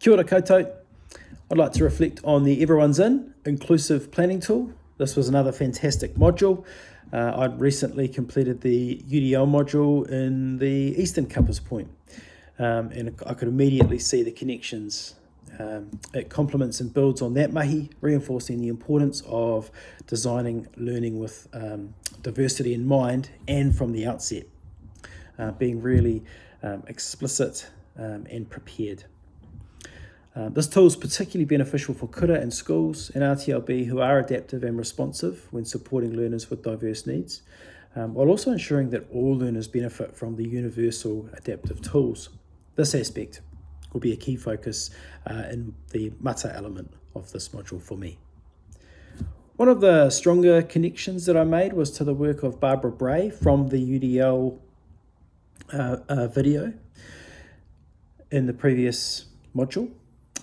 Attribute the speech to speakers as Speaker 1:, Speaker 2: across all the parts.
Speaker 1: Kia ora koutou. I'd like to reflect on the Everyone's In inclusive planning tool. This was another fantastic module. I'd recently completed the UDL module in the Eastern Compass Point, and I could immediately see the connections. It complements and builds on that mahi, reinforcing the importance of designing learning with diversity in mind and from the outset, being really explicit and prepared. This tool is particularly beneficial for kura and schools and RTLB who are adaptive and responsive when supporting learners with diverse needs, while also ensuring that all learners benefit from the universal adaptive tools. This aspect will be a key focus in the mata element of this module for me. One of the stronger connections that I made was to the work of Barbara Bray from the UDL video in the previous module.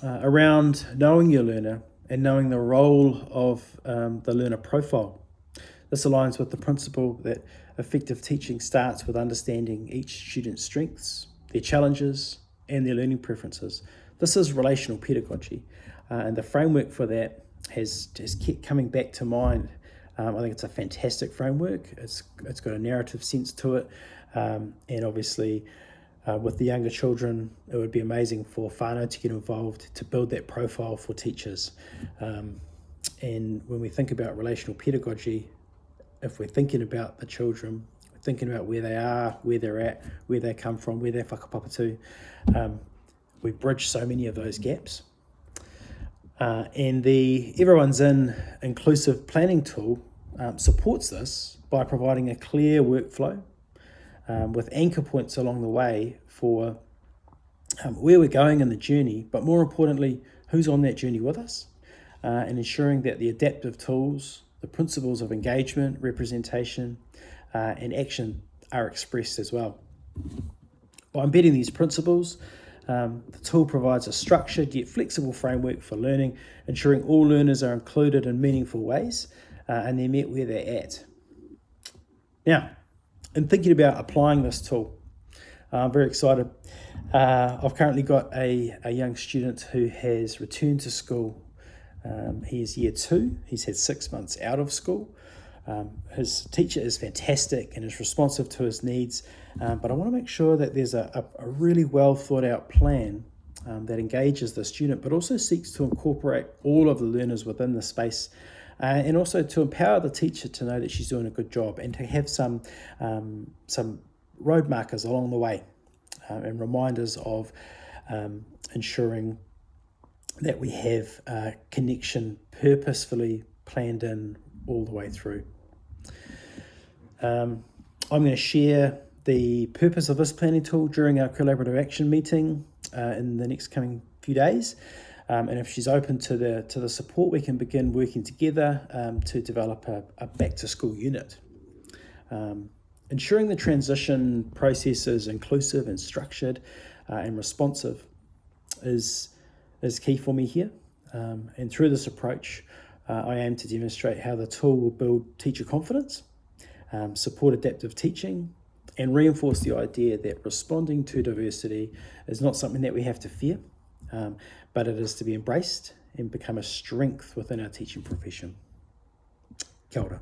Speaker 1: Around knowing your learner and knowing the role of the learner profile. This aligns with the principle that effective teaching starts with understanding each student's strengths, their challenges, and their learning preferences. This is relational pedagogy, and the framework for that has kept coming back to mind. I think it's a fantastic framework. It's got a narrative sense to it, and obviously with the younger children, it would be amazing for whānau to get involved to build that profile for teachers. And when we think about relational pedagogy, if we're thinking about the children, we're thinking about where they are, where they're at, where they come from, where they're whakapapa to, we bridge so many of those gaps. And the Everyone's In inclusive planning tool supports this by providing a clear workflow with anchor points along the way for where we're going in the journey, but more importantly, who's on that journey with us, and ensuring that the adaptive tools, the principles of engagement, representation, and action are expressed as well. By embedding these principles, the tool provides a structured yet flexible framework for learning, ensuring all learners are included in meaningful ways and they're met where they're at. Now, in thinking about applying this tool, I'm very excited. I've currently got a young student who has returned to school. He is year 2. He's had 6 months out of school. His teacher is fantastic and is responsive to his needs, but I want to make sure that there's a really well thought out plan that engages the student, but also seeks to incorporate all of the learners within the space. And also to empower the teacher to know that she's doing a good job and to have some road markers along the way and reminders of ensuring that we have connection purposefully planned in all the way through. I'm going to share the purpose of this planning tool during our collaborative action meeting in the next coming few days. And if she's open to the support, we can begin working together to develop a back to school unit. Ensuring the transition process is inclusive and structured and responsive is key for me here. And through this approach, I aim to demonstrate how the tool will build teacher confidence, support adaptive teaching, and reinforce the idea that responding to diversity is not something that we have to fear, but it is to be embraced and become a strength within our teaching profession. Kia ora.